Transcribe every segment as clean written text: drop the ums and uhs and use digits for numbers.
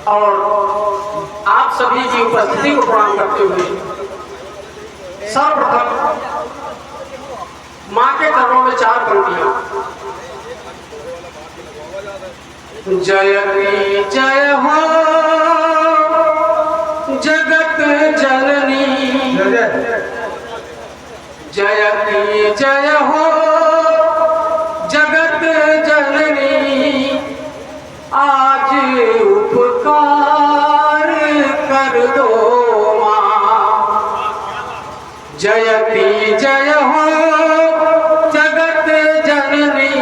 और आप सभी की उपस्थिति को प्रणाम करते हुए सर्वप्रथम माँ के चरणों में 4 पंक्तियां। जयती जय हो जगत जननी, जयती जय हो जगत जननी, आज उपकार कर दो माँ। जयती जय हो जगत जननी,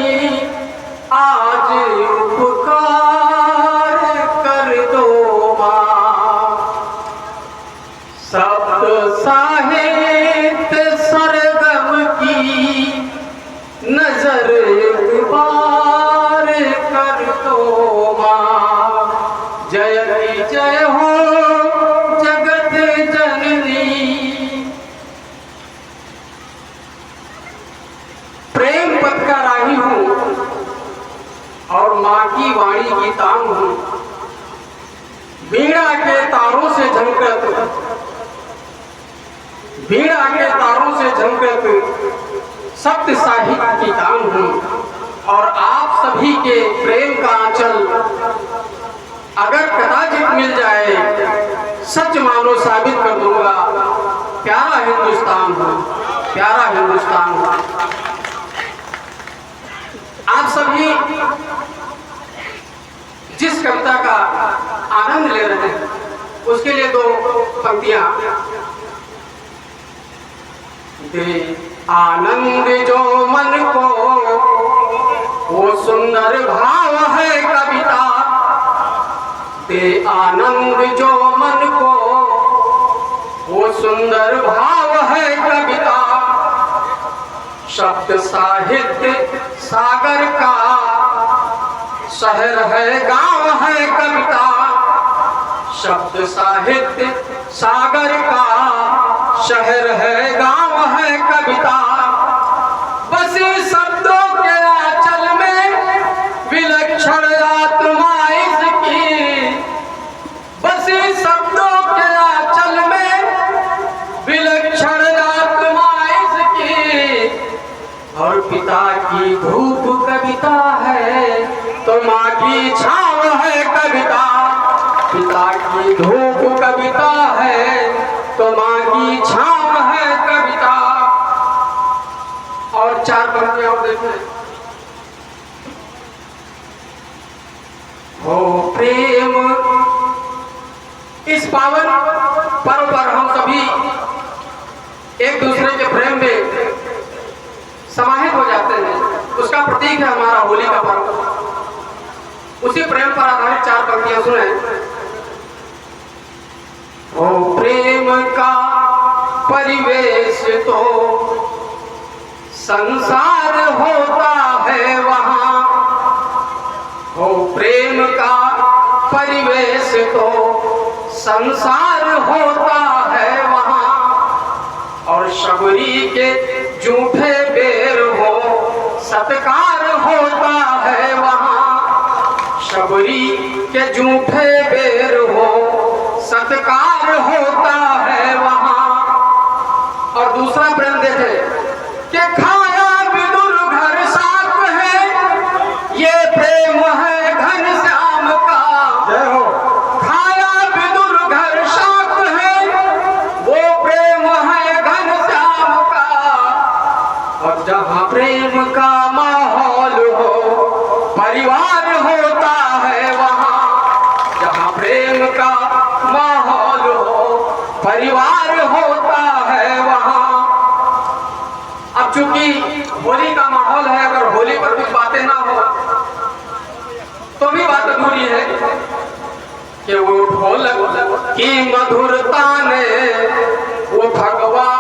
आज उपकार कर दो माँ। सप्त साहित्य सरगम की नजर एक बार कर दो माँ। जयती जय हो जगत जननी। प्रेम पथ का राही हूँ और माँ की वाणी की तांग हूँ। बीड़ा के तारों से झंकृत, बीड़ा के तारों से झंकृत सप्त साहित्य की तांग हूँ। और आप सभी के प्रेम का आंचल अगर कदाचित मिल जाए, सच मानो साबित कर दूंगा, प्यारा हिंदुस्तान हूँ, प्यारा हिंदुस्तान हूँ। आप सभी जिस कविता का आनंद ले रहे हैं उसके लिए 2 पंक्तियां। दे आनंद जो मन को वो सुंदर भाव है कविता, दे आनंद जो मन को वो सुंदर भाव है कविता। शब्द साहित्य सागर का शहर है गांव है कविता। शब्द साहित्य सागर का शहर है गांव है कविता। बस शब्दों के आंचल में विलक्षण आत्मा इसकी, बस शब्दों के आंचल में विलक्षण आत्मा इसकी। और पिता की धूप कविता है तो माँ की छाँव है कविता। पिता की धूप कविता है तो माँ की छाँव है कविता। और 4 पंक्तियां और देखें। हो प्रेम, इस पावन पर्व पर हम सभी एक दूसरे के प्रेम में समाहित हो जाते हैं। उसका प्रतीक है हमारा होली का पर्व। उसी प्रेम पर आधारित 4 पंक्तियां सुने। ओ प्रेम का परिवेश तो संसार होता है वहाँ, ओ प्रेम का परिवेश तो संसार होता है वहाँ। और शबरी के झूठे बेर हो सत्कार होता है वहाँ। शबरी के झूठे बेर हो सत्कार होता है वहाँ। और दूसरा प्रेम देखे कि खाया विदुर घर साथ है, ये प्रेम है घनश्याम का। जय हो। खाया विदुर घर साथ है, वो प्रेम है घनश्याम का। और जहाँ प्रेम का माहौल हो परिवार होता है वहाँ। जहाँ प्रेम का माहौल हो परिवार होता है वहाँ। अब चूंकि होली का माहौल है, अगर होली पर कुछ बातें ना हो तो भी बात अधूरी है कि वो ढोलक की मधुरता ने वो भगवा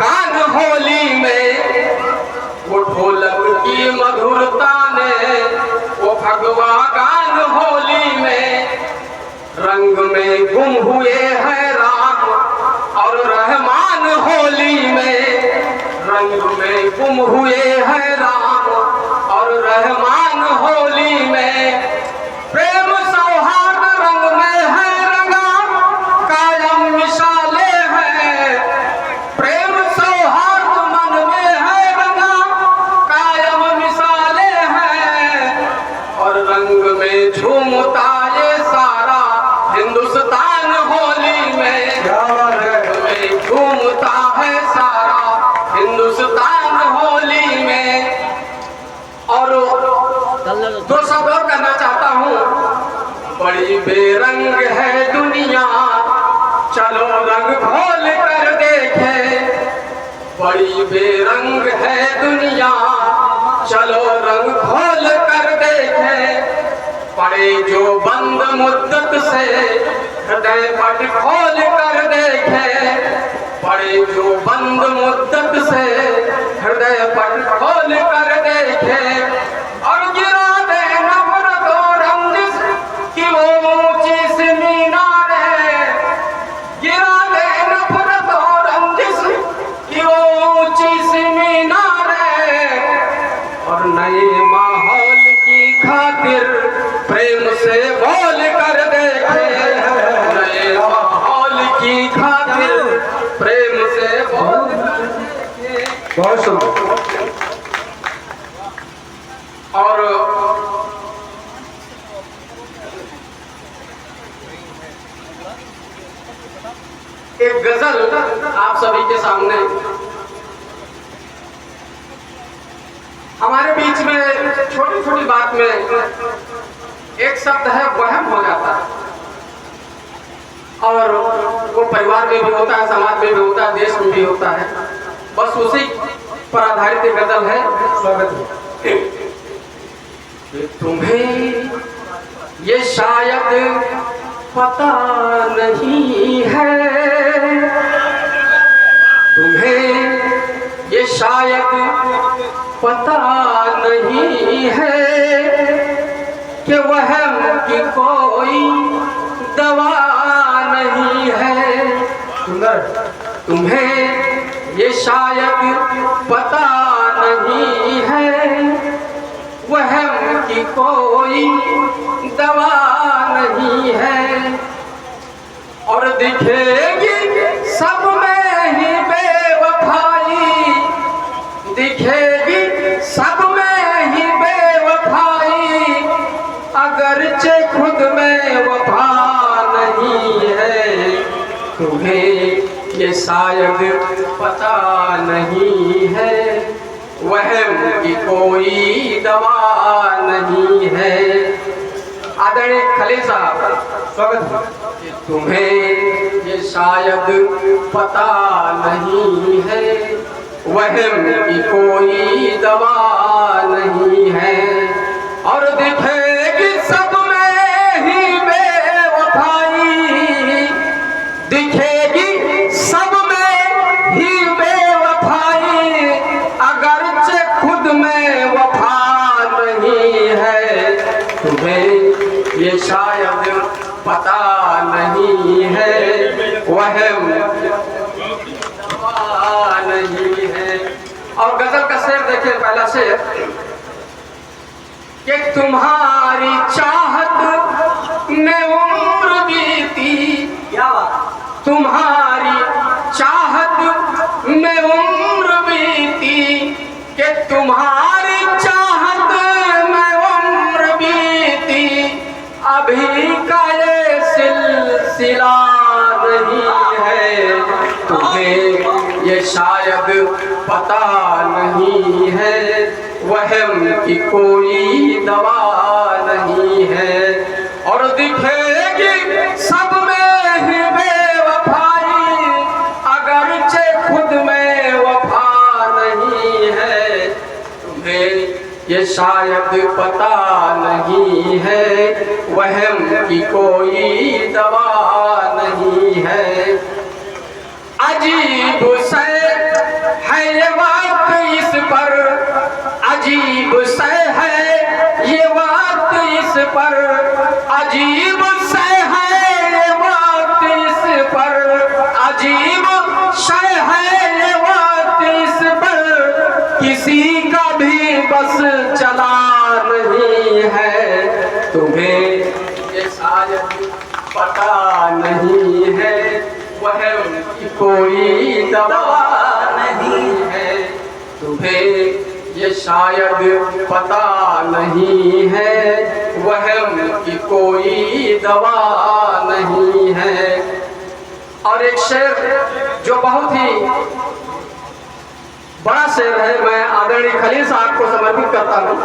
गान होली में, वो ढोलक की मधुरता ने वो भगवा गान होली में। रंग में गुम हुए हैं राम और रहमान होली में। रंग में गुम हुए हैं राम और रहमान होली में। प्रेम सौहार्द रंग में झूमता ये सारा हिंदुस्तान होली में, झूमता है सारा हिंदुस्तान होली में। और दो शब्द और कहना चाहता हूँ। बड़ी बेरंग है दुनिया, चलो रंग खोल कर देखे। बड़ी बेरंग है दुनिया, चलो रंग खोल कर देखे। पड़े जो बंद मुद्दत से हृदय पट खोल कर देखे। पड़े जो बंद मुद्दत से हृदय पट खोल कर देखे। और गिरा दे नफरत और रंजिश की वो ऊंची सी मीनारें। गिरा दे नफरत और रंजिश की वो ऊंची सी मीनारें। और नए माहौल की खातिर प्रेम से बोल कर देखे। नए माहौल की खातिर प्रेम से बोल कर देखे। बहुत सुंदर। और एक गजल आप सभी के सामने। हमारे बीच में छोटी छोटी बात में एक शब्द है वहम हो जाता है, और वो परिवार में भी होता है, समाज में भी होता है, देश में भी होता है। बस उसी पर आधारित एक गजल है। स्वागत है। तुम्हें ये शायद पता नहीं है, तुम्हें ये शायद पता नहीं है कि वहम की कोई दवा नहीं है। तुम्हें ये शायद पता नहीं है, वहम की कोई दवा नहीं है। और दिखेगी सब में ही बेवफाई, दिखेगी सब में ही बेवफाई। अगरचे खुद में वफा नहीं है। तुम्हें ये शायद पता नहीं है, वहम की कोई दवा नहीं है। आदरणीय खलील साहब, स्वागत है। तुम्हें ये शायद पता नहीं है, वहम की कोई दवा नहीं है। और दिखेगी सब में ही बेवफाई, दिखेगी सब में ही बेवफाई। अगरचे खुद में वफा नहीं है। तुम्हें ये शायद पता नहीं है, वहम नहीं है। और गजल का शेर देखिए, पहला शेर कि तुम्हारी चाहत में उम्र बीती, तुम्हारी चाहत में उम्र बीती, कि तुम्हारी चाहत में उम्र बीती। अभी का ये सिलसिला नहीं है। तुम्हें ये शायद पता नहीं है, वहम की कोई दवा नहीं है। और दिखेगी सब में ही बेवफाई, अगरचे खुद में वफा नहीं है। तुम्हें ये शायद पता नहीं है, वहम की कोई दवा नहीं है। अजीब से है ये बात इस पर, अजीब से है ये बात इस पर, अजीब से है ये बात इस पर, अजीब से है ये बात इस पर। किसी का भी बस चला नहीं है। तुम्हें ये शायद पता नहीं है, वहम की कोई दवा नहीं है। तुम्हें ये शायद पता नहीं है, वहम की कोई दवा नहीं है। और एक शेर जो बहुत ही बड़ा शेर है, मैं आदरणीय खलील साहब को समर्पित करता हूँ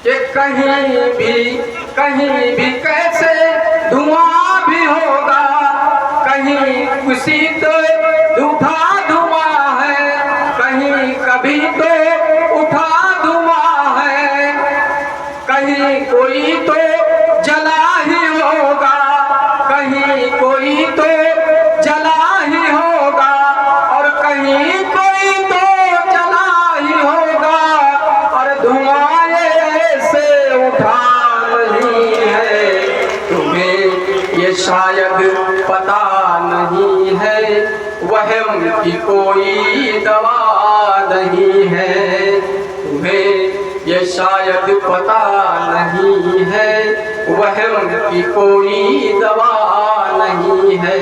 कि कहीं भी कैसे धुआं भी होगा, कहीं किसी तो उठा धुआं है, कहीं कभी तो उठा धुआं है, कहीं कोई तो जला ही होगा, कहीं कोई तो जला ही होगा, और कहीं कोई तो जला ही होगा, और धुआं से उठा नहीं है। तुम्हें ये शायद पता नहीं है, वहम की कोई दवा नहीं है। तुम्हें ये शायद पता नहीं है, वहम की कोई दवा नहीं है।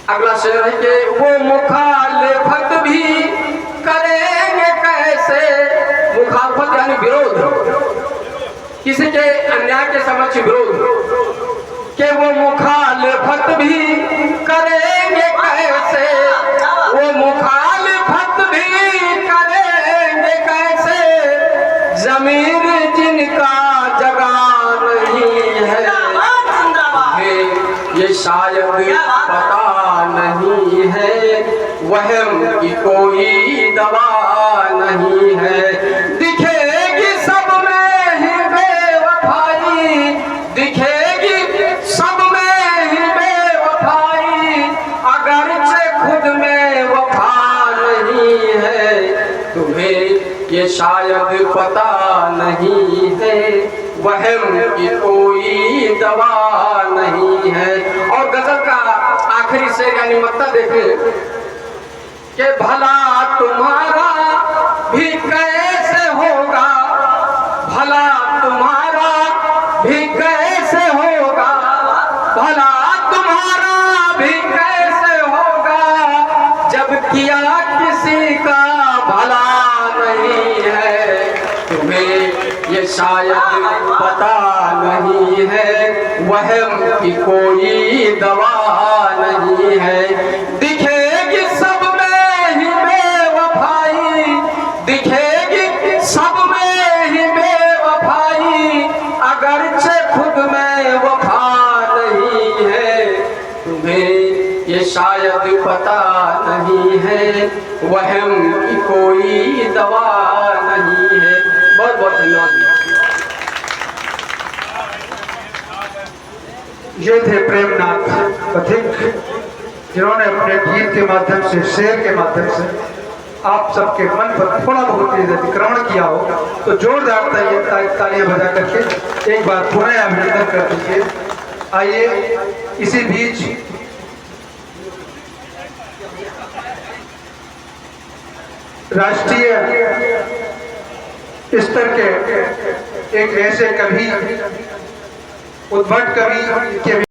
अगला शेर है कि वो मुखालिफत भी करेंगे कैसे, मुखालिफत यानी विरोध, किसी के अन्याय के समक्ष विरोध, कि वो मुखालिफत भी करेंगे कैसे, वो मुखालिफत भी करेंगे कैसे, ज़मीर जिनका जगा नहीं है। ये शायद पता नहीं है, वहम की कोई दवा नहीं है। दिखेगी सब में ही बेवफाई, दिखेगी सब में ही बेवफाई, अगरचे खुद में वफा नहीं है। तुम्हें ये शायद पता नहीं है, वहम की कोई दवा नहीं है। और गजल का आखिरी शेर यानी मत्ता देखें कि भला तुम्हारा भी कैसे होगा, भला तुम्हारा भी कैसे होगा, भला तुम्हारा भी कैसे होगा, जब किया किसी का भला नहीं है। तुम्हें ये शायद पता नहीं है, वहम की कोई दवा नहीं है। दिखेगी सब में ही बेवफाई, दिखेगी सब में ही बेवफाई, अगरचे खुद में वफा नहीं है। तुम्हें ये शायद पता नहीं है, वहम की कोई दवा नहीं है। बहुत बहुत धन्यवाद। ये थे प्रेमनाथ पथिक, जिन्होंने अपने गीत के माध्यम से, शेर के माध्यम से आप सबके मन पर थोड़ा बहुत अतिक्रमण किया हो, तो जोरदार तालियां बजा करके एक बार पुनः अभिनंदन कर दीजिए। आइए इसी बीच राष्ट्रीय स्तर के एक ऐसे कवि, उद्भट कवि के